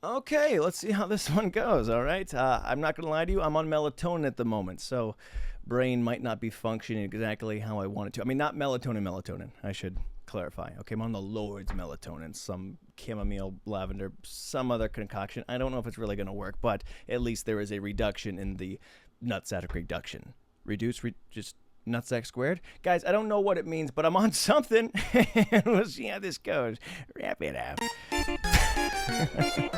Okay, let's see how this one goes, all right? I'm not going to lie to you, I'm on melatonin at the moment, so brain might not be functioning exactly how I want it to. I mean, not melatonin, I should clarify. Okay, I'm on the Lord's melatonin, some chamomile, lavender, some other concoction. I don't know if it's really going to work, but at least there is a reduction in the nutsack reduction. Just nutsack squared? Guys, I don't know what it means, but I'm on something. We'll see how this goes. Wrap it up. Oh boy.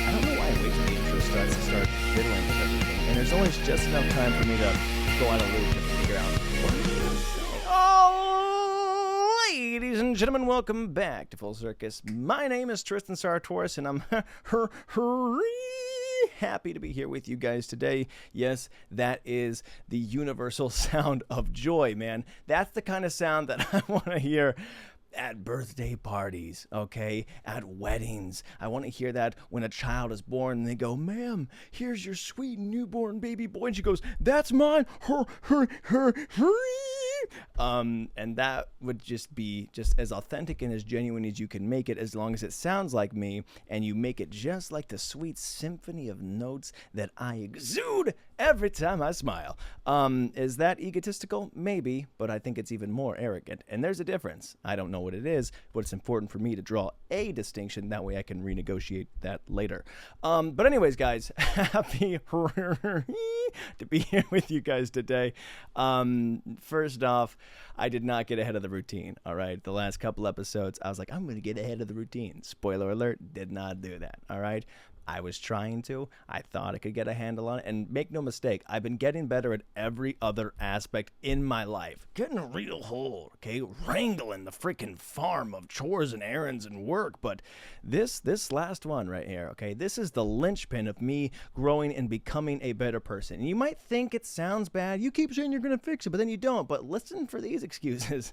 I don't know why I wait till the intro starts to start fiddling with everything. And there's always just enough time for me to go out of loop and figure out what I'm going to say. Oh, ladies and gentlemen, welcome back to Full Circus. My name is Tristan Sartoris, and I'm happy to be here with you guys today. Yes, that is the universal sound of joy, man. That's the kind of sound that I want to hear at birthday parties, okay? At weddings. I want to hear that when a child is born and they go, "Ma'am, here's your sweet newborn baby boy." And she goes, "That's mine." And that would just be just as authentic and as genuine as you can make it, as long as it sounds like me and you make it just like the sweet symphony of notes that I exude every time I smile. Is that egotistical? Maybe, but I think it's even more arrogant. And there's a difference. I don't know what it is, but it's important for me to draw a distinction. That way I can renegotiate that later. But anyways, guys, happy to be here with you guys today. First off, I did not get ahead of the routine. All right. The last couple episodes, I was like, I'm going to get ahead of the routine. Spoiler alert, did not do that. All right. I was trying to. I thought I could get a handle on it. And make no mistake, I've been getting better at every other aspect in my life. Getting a real hold, okay? Wrangling the freaking farm of chores and errands and work. But this last one right here, okay? This is the linchpin of me growing and becoming a better person. And you might think it sounds bad. You keep saying you're going to fix it, but then you don't. But listen for these excuses.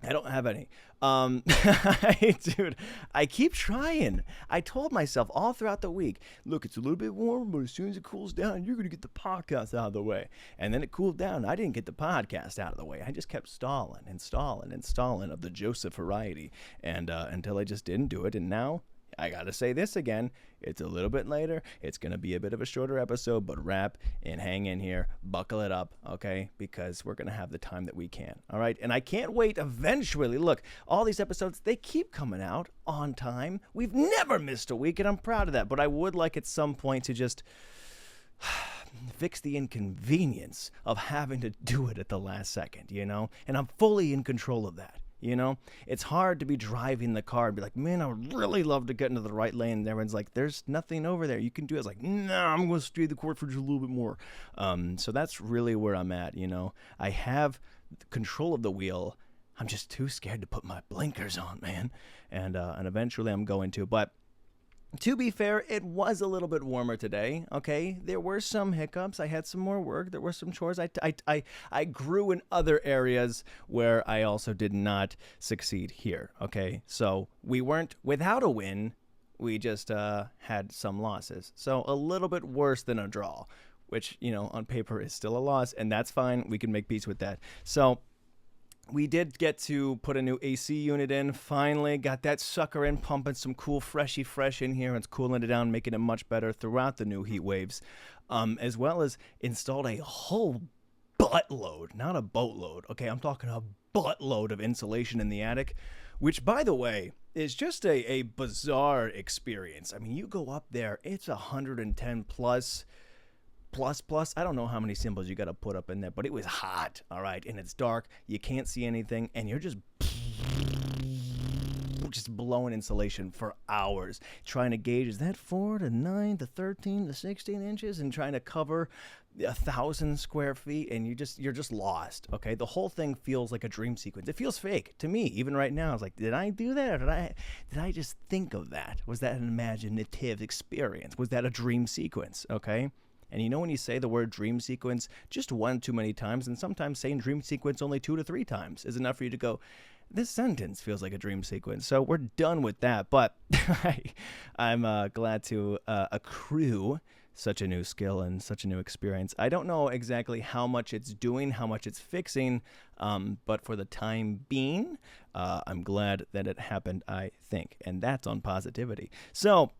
I don't have any. Dude, I keep trying. I told myself all throughout the week, look, it's a little bit warm, but as soon as it cools down, you're going to get the podcast out of the way. And then it cooled down. I didn't get the podcast out of the way. I just kept stalling of the Joseph variety, and until I just didn't do it. And now I got to say this again. It's a little bit later. It's going to be a bit of a shorter episode, but wrap and hang in here. Buckle it up, okay? Because we're going to have the time that we can, all right? And I can't wait eventually. Look, all these episodes, they keep coming out on time. We've never missed a week, and I'm proud of that. But I would like at some point to just fix the inconvenience of having to do it at the last second, you know? And I'm fully in control of that. You know, it's hard to be driving the car and be like, man, I would really love to get into the right lane. And everyone's like, there's nothing over there. You can do it. It's like, no, I'm going to steer the court for just a little bit more. So that's really where I'm at. You know, I have control of the wheel. I'm just too scared to put my blinkers on, man. And eventually I'm going to. But to be fair, it was a little bit warmer today, okay? There were some hiccups. I had some more work. There were some chores. I grew in other areas where I also did not succeed here, okay? So we weren't without a win. We just had some losses. So a little bit worse than a draw, which, you know, on paper is still a loss, and that's fine. We can make peace with that. So we did get to put a new AC unit in. Finally got that sucker in, pumping some cool freshy fresh in here. It's cooling it down, making it much better throughout the new heat waves, as well as installed a whole buttload, not a boatload. Okay, I'm talking a buttload of insulation in the attic, which, by the way, is just a bizarre experience. I mean, you go up there, it's 110 plus. I don't know how many symbols you got to put up in there, but it was hot, all right, and it's dark. You can't see anything, and you're just blowing insulation for hours, trying to gauge, is that 4 to 9 to 13 to 16 inches, and trying to cover 1,000 square feet, and you're just lost, okay? The whole thing feels like a dream sequence. It feels fake to me, even right now. I was like, did I do that, or did I just think of that? Was that an imaginative experience? Was that a dream sequence, okay? And you know when you say the word dream sequence just one too many times, and sometimes saying dream sequence only 2 to 3 times is enough for you to go, this sentence feels like a dream sequence. So we're done with that. But I'm glad to accrue such a new skill and such a new experience. I don't know exactly how much it's doing, how much it's fixing, but for the time being, I'm glad that it happened, I think. And that's on positivity. So,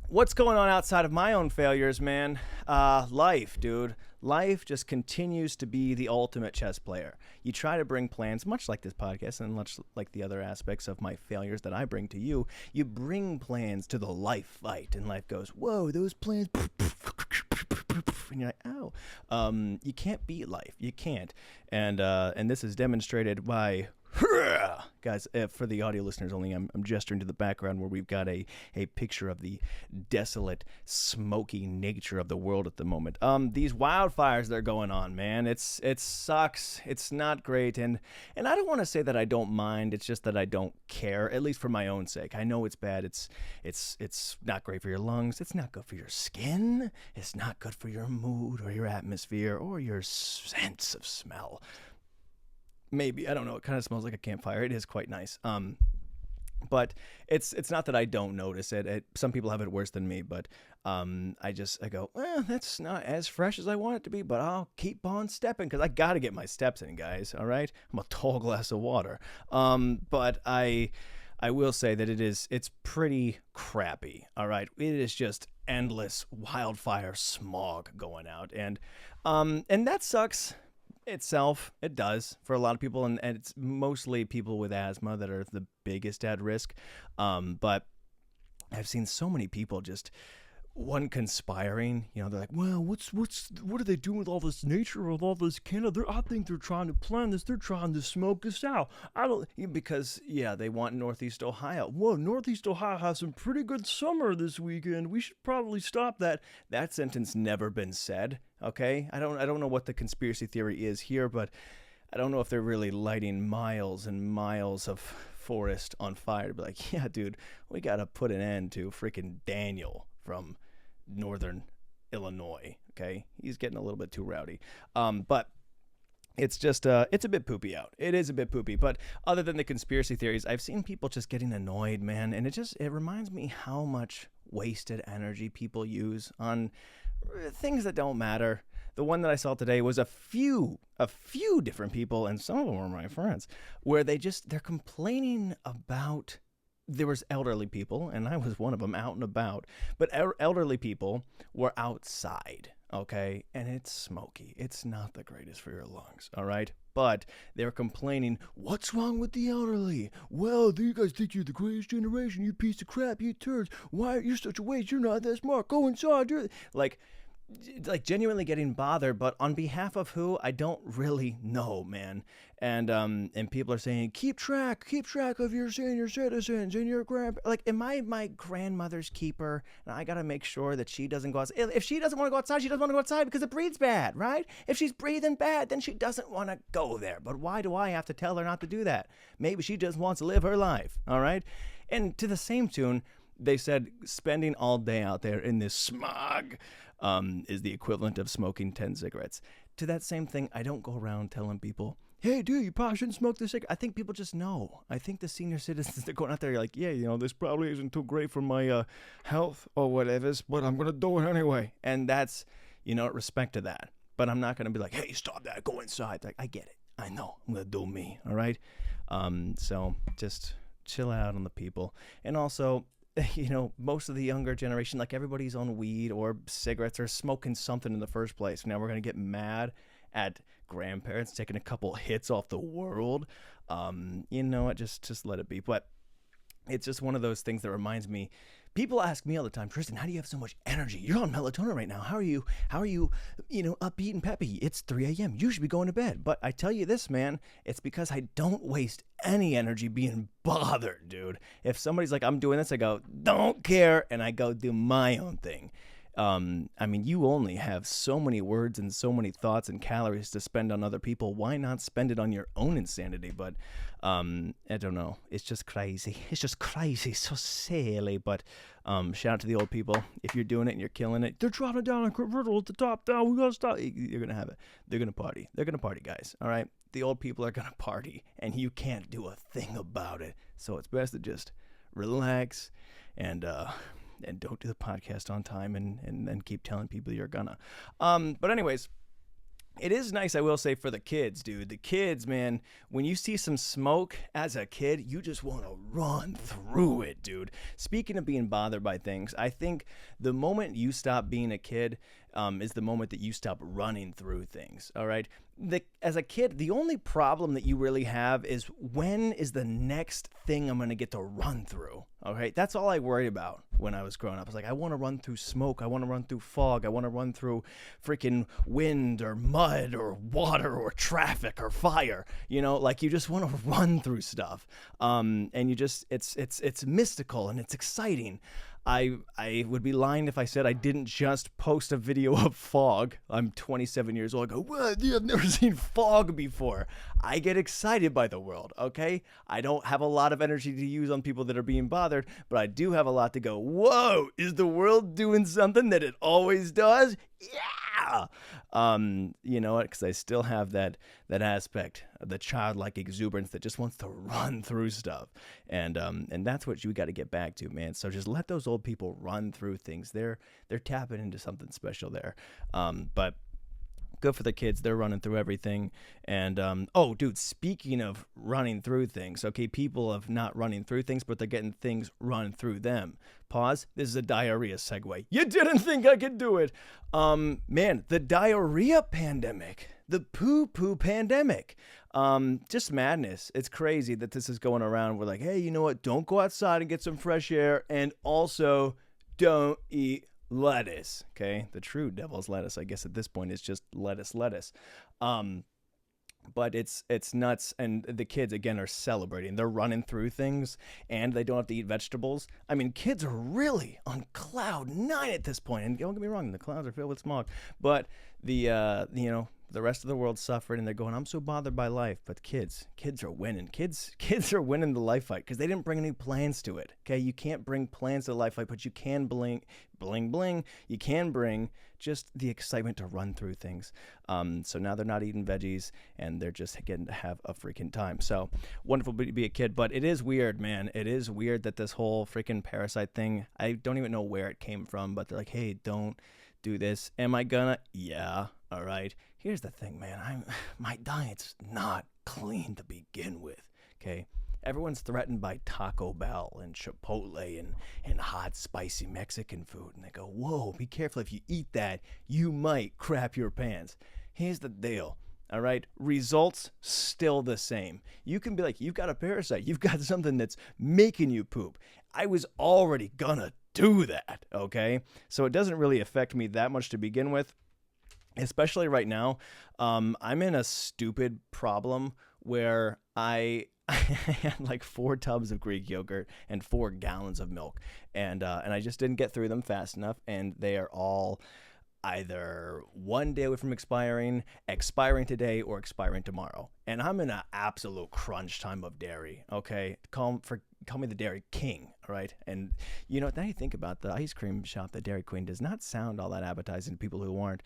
what's going on outside of my own failures, man? Life, dude. Life just continues to be the ultimate chess player. You try to bring plans, much like this podcast and much like the other aspects of my failures that I bring to you. You bring plans to the life fight, and life goes, whoa, those plans. And you're like, ow. You can't beat life. You can't. And this is demonstrated by... Guys, for the audio listeners only, I'm gesturing to the background where we've got a picture of the desolate, smoky nature of the world at the moment. These wildfires that are going on, man, it sucks. It's not great, and I don't want to say that I don't mind. It's just that I don't care, at least for my own sake. I know it's bad. It's not great for your lungs. It's not good for your skin. It's not good for your mood or your atmosphere or your sense of smell. Maybe, I don't know. It kind of smells like a campfire. It is quite nice. But it's not that I don't notice it. Some people have it worse than me, but I go, well, that's not as fresh as I want it to be, but I'll keep on stepping because I got to get my steps in, guys. All right, I'm a tall glass of water. But I will say that it's pretty crappy. All right, it is just endless wildfire smog going out, and that sucks. Itself, it does for a lot of people, and it's mostly people with asthma that are the biggest at risk. But I've seen so many people just conspiring. You know, they're like, well, what are they doing with all this nature, with all this Canada? I think they're trying to plan this. They're trying to smoke us out. Because they want Northeast Ohio. Whoa, Northeast Ohio has some pretty good summer this weekend. We should probably stop that. That sentence never been said. Okay, I don't know what the conspiracy theory is here, but I don't know if they're really lighting miles and miles of forest on fire to be like, yeah, dude, we got to put an end to freaking Daniel from northern Illinois. Okay, he's getting a little bit too rowdy. But it's just it's a bit poopy out. It is a bit poopy. But other than the conspiracy theories, I've seen people just getting annoyed, man, and it reminds me how much wasted energy people use on things that don't matter. The one that I saw today was a few different people, and some of them were my friends, where they're complaining about. There was elderly people, and I was one of them, out and about. But elderly people were outside, okay? And it's smoky. It's not the greatest for your lungs, all right? But they were complaining, what's wrong with the elderly? Well, you guys think you're the greatest generation, you piece of crap, you turds. Why, you're such a waste, you're not that smart. Go inside. Like genuinely getting bothered, but on behalf of who, I don't really know, man. And people are saying, keep track of your senior citizens and your like, am I my grandmother's keeper? And I gotta make sure that she doesn't go outside. If she doesn't want to go outside, she doesn't want to go outside because it breathes bad, right? If she's breathing bad, then she doesn't want to go there. But why do I have to tell her not to do that? Maybe she just wants to live her life, all right? And to the same tune, they said spending all day out there in this smog is the equivalent of smoking 10 cigarettes. To that same thing, I don't go around telling people, hey, dude, you probably shouldn't smoke this cigarette. I think people just know. I think the senior citizens, they're going out there like, yeah, this probably isn't too great for my health or whatever, but I'm going to do it anyway. And that's, respect to that. But I'm not going to be like, hey, stop that, go inside. Like, I get it. I know. I'm going to do me, all right? So just chill out on the people. And also, most of the younger generation, like everybody's on weed or cigarettes or smoking something in the first place. Now we're going to get mad at grandparents taking a couple hits off the world. Just let it be. But it's just one of those things that reminds me. People ask me all the time, Tristan, how do you have so much energy? You're on melatonin right now. How are you, upbeat and peppy? It's 3 a.m. You should be going to bed. But I tell you this, man, it's because I don't waste any energy being bothered, dude. If somebody's like, I'm doing this, I go, don't care, and I go do my own thing. You only have so many words and so many thoughts and calories to spend on other people. Why not spend it on your own insanity? But I don't know. It's just crazy. It's just crazy. So silly. But shout out to the old people. If you're doing it and you're killing it, they're dropping down a convertible at the top down. We got to stop. You're going to have it. They're going to party. They're going to party, guys. All right? The old people are going to party, and you can't do a thing about it. So it's best to just relax and and don't do the podcast on time and then keep telling people you're gonna. But anyways, it is nice, I will say, for the kids, dude. The kids, man, when you see some smoke as a kid, you just want to run through it, dude. Speaking of being bothered by things, I think the moment you stop being a kid is the moment that you stop running through things, all right? As a kid, the only problem that you really have is when is the next thing I'm going to get to run through, all right? That's all I worried about when I was growing up. I was like, I want to run through smoke. I want to run through fog. I want to run through freaking wind or mud or water or traffic or fire. You know, like you just want to run through stuff. And you just, it's mystical and it's exciting. I would be lying if I said I didn't just post a video of fog. I'm 27 years old. I go, what? I've never seen fog before. I get excited by the world, okay? I don't have a lot of energy to use on people that are being bothered, but I do have a lot to go, whoa, is the world doing something that it always does? Yeah! You know what? Because I still have that aspect of the childlike exuberance that just wants to run through stuff, and that's what you got to get back to, man. So just let those old people run through things. They're tapping into something special there. But good for the kids. They're running through everything. And, oh, dude, speaking of running through things, okay, people of not running through things, but they're getting things run through them. Pause. This is a diarrhea segue. You didn't think I could do it. Man, the diarrhea pandemic, the poo-poo pandemic, just madness. It's crazy that this is going around. We're like, hey, you know what? Don't go outside and get some fresh air. And also don't eat lettuce. Okay. The true devil's lettuce, I guess at this point, is just lettuce. But it's nuts, and the kids, again, are celebrating. They're running through things, and they don't have to eat vegetables. I mean, kids are really on cloud 9 at this point, and don't get me wrong, the clouds are filled with smog. But the rest of the world suffered, and they're going, I'm so bothered by life. But kids are winning. Kids are winning the life fight because they didn't bring any plans to it. Okay, you can't bring plans to the life fight, but you can bling. You can bring just the excitement to run through things. So now they're not eating veggies, and they're just getting to have a freaking time. So wonderful to be a kid, but it is weird, man. It is weird that this whole freaking parasite thing, I don't even know where it came from, but they're like, hey, don't do this. Am I gonna? Yeah. All right. Here's the thing, man. My diet's not clean to begin with. Okay. Everyone's threatened by Taco Bell and Chipotle and hot, spicy Mexican food. And they go, whoa, be careful. If you eat that, you might crap your pants. Here's the deal. All right. Results still the same. You can be like, you've got a parasite. You've got something that's making you poop. I was already gonna do that. Okay. So it doesn't really affect me that much to begin with. Especially right now, I'm in a stupid problem where I had like 4 tubs of Greek yogurt and 4 gallons of milk, and I just didn't get through them fast enough, and they are all either one day away from expiring today, or expiring tomorrow. And I'm in an absolute crunch time of dairy. Okay, call me the Dairy King. All right, and you know, now you think about the ice cream shop, the Dairy Queen does not sound all that appetizing to people who aren't,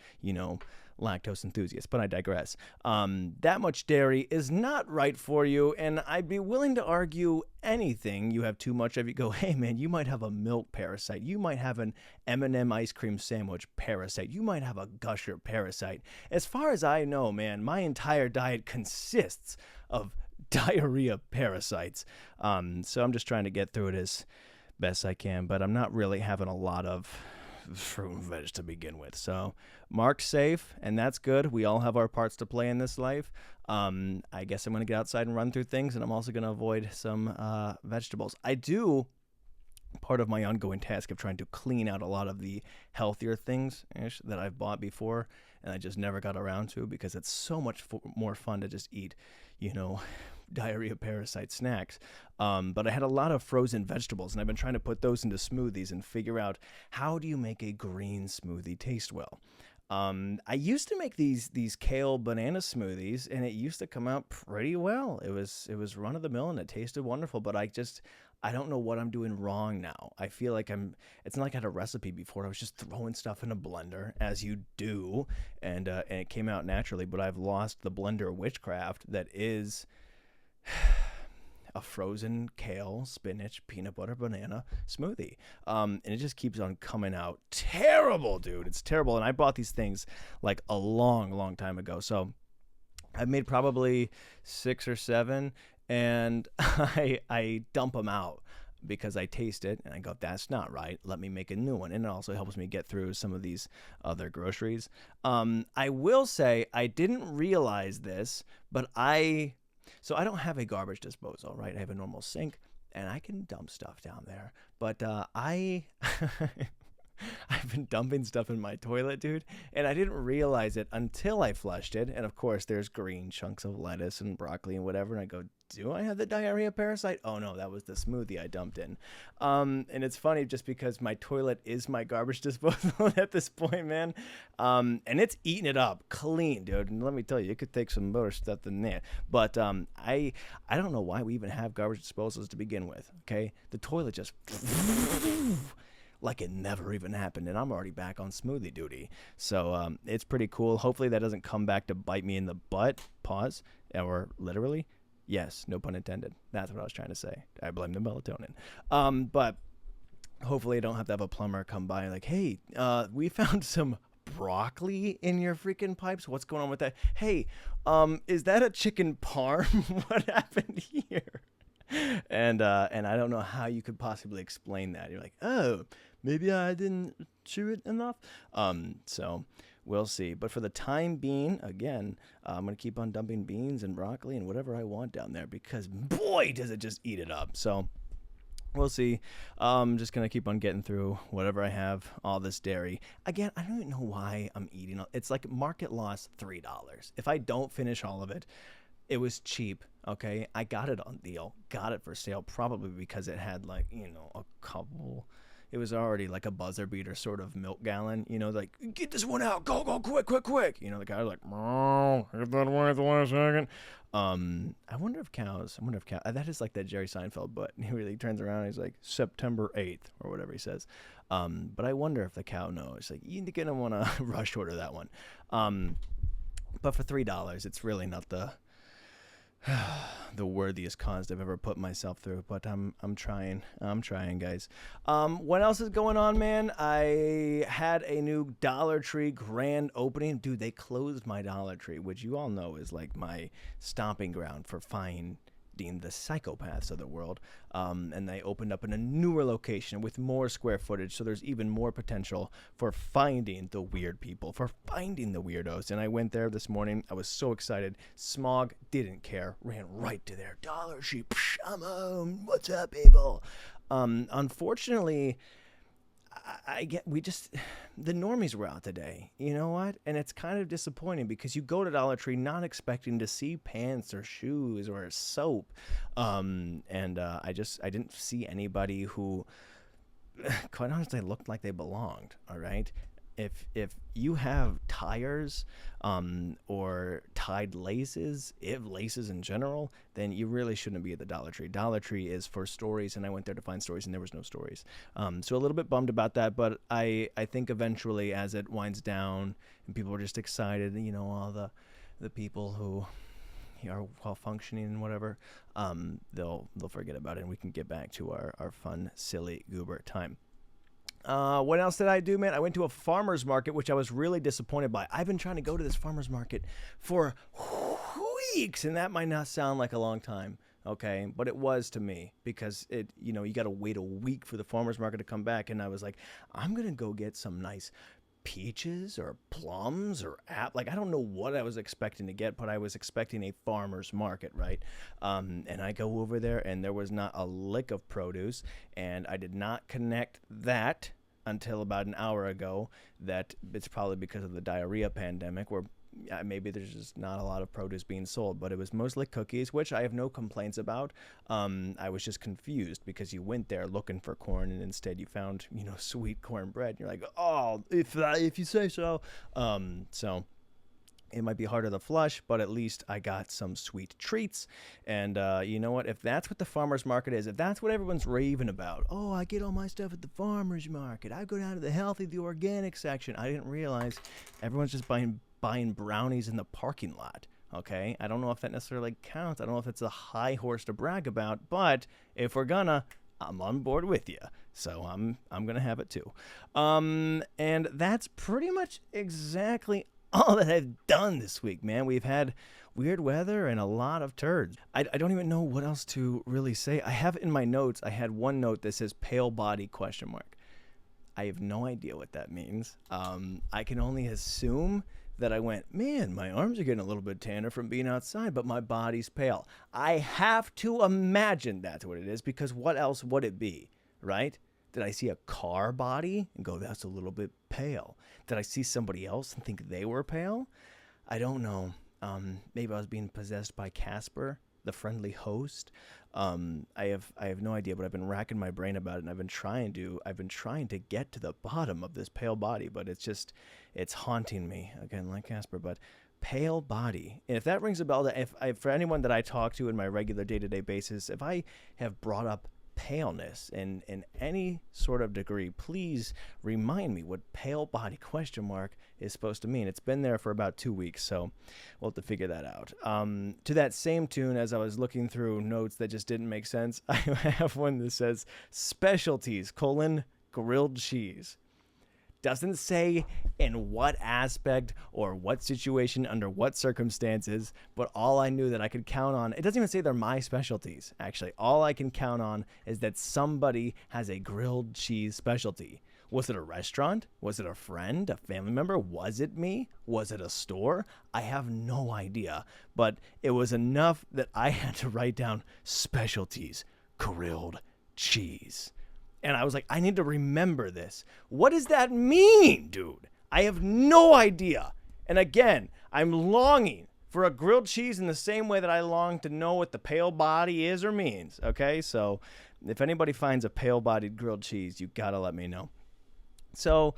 lactose enthusiasts. But I digress. That much dairy is not right for you, and I'd be willing to argue anything you have too much of. You go, hey man, you might have a milk parasite. You might have an M&M ice cream sandwich parasite. You might have a Gusher parasite. As far as I know, man, my entire diet consists of diarrhea parasites. So I'm just trying to get through it as best I can, but I'm not really having a lot of fruit and veg to begin with. So Mark's safe, and that's good. We all have our parts to play in this life. I guess I'm going to get outside and run through things, and I'm also going to avoid some vegetables. Part of my ongoing task of trying to clean out a lot of the healthier things that I've bought before, and I just never got around to, because it's so much more fun to just eat, diarrhea parasite snacks. But I had a lot of frozen vegetables, and I've been trying to put those into smoothies and figure out, how do you make a green smoothie taste well? I used to make these kale banana smoothies, and it used to come out pretty well. It was run of the mill, and it tasted wonderful, but I don't know what I'm doing wrong now. I feel like it's not like I had a recipe before. I was just throwing stuff in a blender, as you do, and it came out naturally, but I've lost the blender witchcraft that is a frozen kale, spinach, peanut butter, banana smoothie. And it just keeps on coming out terrible, dude. It's terrible. And I bought these things like a long time ago. So I've made probably 6 or 7, and I dump them out because I taste it and I go, that's not right. Let me make a new one. And it also helps me get through some of these other groceries. I will say I didn't realize this, but so I don't have a garbage disposal, right? I have a normal sink and I can dump stuff down there. But I've been dumping stuff in my toilet, dude, and I didn't realize it until I flushed it. And of course, there's green chunks of lettuce and broccoli and whatever. And I go, do I have the diarrhea parasite? Oh no, that was the smoothie I dumped in. And it's funny just because my toilet is my garbage disposal at this point, man. And it's eating it up clean, dude. And let me tell you, it could take some better stuff than that. But I don't know why we even have garbage disposals to begin with. Okay, the toilet just like it never even happened, and I'm already back on smoothie duty. So it's pretty cool. Hopefully that doesn't come back to bite me in the butt. Pause. Or literally. Yes, no pun intended. That's what I was trying to say. I blame the melatonin. But hopefully I don't have to have a plumber come by and like, hey, we found some broccoli in your freaking pipes. What's going on with that? Hey, is that a chicken parm? What happened here? And I don't know how you could possibly explain that. You're like, oh, maybe I didn't chew it enough. So we'll see. But for the time being, again, I'm going to keep on dumping beans and broccoli and whatever I want down there because, boy, does it just eat it up. So we'll see. I'm just going to keep on getting through whatever I have, all this dairy. Again, I don't even know why I'm eating. It's like market loss $3. If I don't finish all of it, it was cheap, okay? I got it on deal, got it for sale, probably because it had like, a couple. It was already like a buzzer beater sort of milk gallon, like, get this one out, go, quick. The guy was like, get that away at the last second. I wonder if cows, that is like that Jerry Seinfeld, but he really turns around and he's like, September 8th, or whatever he says. But I wonder if the cow knows, like, you're going to want to rush order that one. But for $3, it's really not the worthiest cause I've ever put myself through, but I'm trying, guys. What else is going on, man? I had a new Dollar Tree grand opening. Dude, they closed my Dollar Tree, which you all know is like my stomping ground for finding the psychopaths of the world. And they opened up in a newer location with more square footage, so there's even more potential for finding the weird people, for finding the weirdos. And I went there this morning. I was so excited. Smog didn't care, ran right to their Dollar Tree. I'm home. What's up, people? Unfortunately, the normies were out today. You know what? And it's kind of disappointing because you go to Dollar Tree not expecting to see pants or shoes or soap. I didn't see anybody who, quite honestly, looked like they belonged. All right. If you have tires or tied laces, laces in general, then you really shouldn't be at the Dollar Tree. Dollar Tree is for stories, and I went there to find stories, and there was no stories. So a little bit bummed about that, but I think eventually as it winds down and people are just excited, all the people who are well functioning and whatever, they'll forget about it, and we can get back to our fun, silly, goober time. What else did I do, man? I went to a farmer's market, which I was really disappointed by. I've been trying to go to this farmer's market for weeks, and that might not sound like a long time, okay? But it was to me because you got to wait a week for the farmer's market to come back, and I was like, I'm going to go get some nice peaches or plums or I don't know what I was expecting to get, but I was expecting a farmer's market, right? And I go over there and there was not a lick of produce, and I did not connect that until about an hour ago that it's probably because of the diarrhea pandemic where maybe there's just not a lot of produce being sold, but it was mostly cookies, which I have no complaints about. I was just confused because you went there looking for corn and instead you found, sweet cornbread. You're like, oh, if you say so. So it might be harder to flush, but at least I got some sweet treats. And you know what? If that's what the farmer's market is, if that's what everyone's raving about, oh, I get all my stuff at the farmer's market, I go down to the healthy, the organic section. I didn't realize everyone's just buying brownies in the parking lot. Okay, I don't know if that necessarily counts. I don't know if it's a high horse to brag about, but if we're gonna, I'm on board with you. So I'm gonna have it too. And that's pretty much exactly all that I've done this week, man. We've had weird weather and a lot of turds. I don't even know what else to really say. I have in my notes, I had one note that says pale body question mark. I have no idea what that means. I can only assume that I went, man, my arms are getting a little bit tanner from being outside, but my body's pale. I have to imagine that's what it is, because what else would it be, right? Did I see a car body and go, that's a little bit pale? Did I see somebody else and think they were pale? I don't know. Maybe I was being possessed by Casper, the friendly host. I have no idea, but I've been racking my brain about it, and I've been trying to get to the bottom of this pale body, but it's haunting me again, like Casper. But pale body, and if that rings a bell, if for anyone that I talk to in my regular day-to-day basis, if I have brought up paleness in any sort of degree, please remind me what pale body question mark is supposed to mean. It's been there for about 2 weeks, so we'll have to figure that out. To that same tune, as I was looking through notes that just didn't make sense, I have one that says specialties, grilled cheese. Doesn't say in what aspect or what situation, under what circumstances, but all I knew that I could count on, it doesn't even say they're my specialties, actually. All I can count on is that somebody has a grilled cheese specialty. Was it a restaurant? Was it a friend, a family member? Was it me? Was it a store? I have no idea, but it was enough that I had to write down specialties, grilled cheese. And I was like, I need to remember this. What does that mean, dude? I have no idea. And again, I'm longing for a grilled cheese in the same way that I long to know what the pale body is or means. Okay, so if anybody finds a pale-bodied grilled cheese, you gotta let me know. So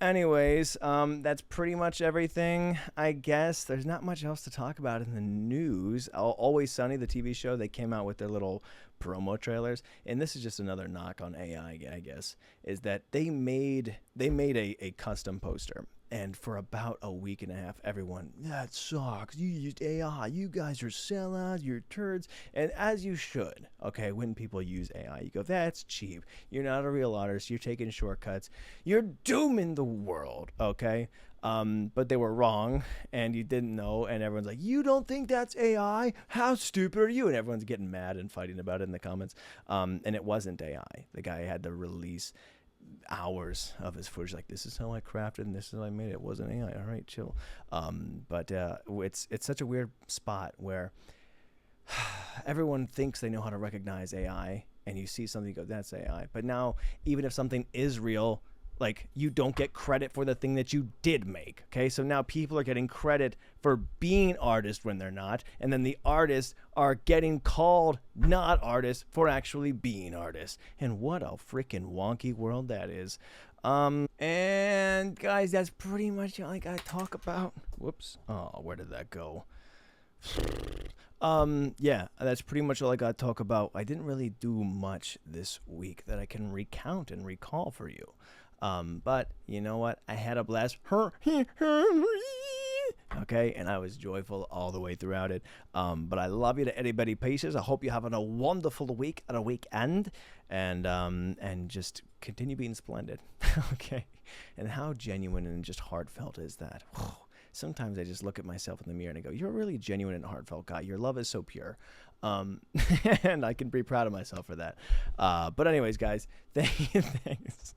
anyways, that's pretty much everything, I guess. There's not much else to talk about in the news. Always Sunny, the TV show, they came out with their little promo trailers, and this is just another knock on AI, I guess, is that they made a custom poster, and for about a week and a half, everyone, that sucks, you used AI, you guys are sellouts, you're turds, and as you should, okay, when people use AI, you go, that's cheap, you're not a real artist, you're taking shortcuts, you're dooming the world, okay? But they were wrong, and you didn't know, and everyone's like, you don't think that's AI? How stupid are you? And everyone's getting mad and fighting about it in the comments. And it wasn't AI. The guy had to release hours of his footage, like, this is how I crafted and this is how I made it. It wasn't AI. All right, chill. But it's such a weird spot where everyone thinks they know how to recognize AI, and you see something, you go, that's AI. But now, even if something is real, like, you don't get credit for the thing that you did make, okay? So now people are getting credit for being artists when they're not, and then the artists are getting called not artists for actually being artists. And what a freaking wonky world that is. And guys, that's pretty much all I gotta talk about. Whoops. Oh, where did that go? Yeah, that's pretty much all I got to talk about. I didn't really do much this week that I can recount and recall for you. But you know what? I had a blast. Okay, and I was joyful all the way throughout it. But I love you to anybody pieces. I hope you're having a wonderful week and a weekend, and just continue being splendid. Okay, and how genuine and just heartfelt is that? Sometimes I just look at myself in the mirror and I go, you're a really genuine and heartfelt guy. Your love is so pure. And I can be proud of myself for that. But anyways, guys, thanks.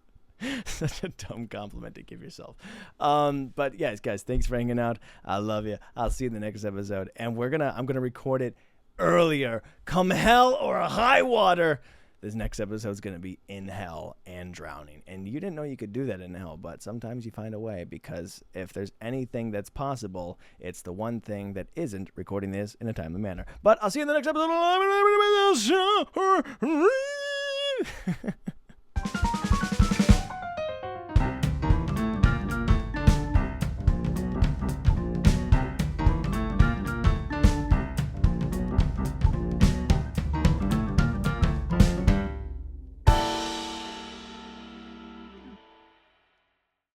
Such a dumb compliment to give yourself. But yes, guys, thanks for hanging out. I love you. I'll see you in the next episode. And I'm gonna record it earlier. Come hell or high water. This next episode is going to be in hell and drowning. And you didn't know you could do that in hell, but sometimes you find a way, because if there's anything that's possible, it's the one thing that isn't recording this in a timely manner. But I'll see you in the next episode.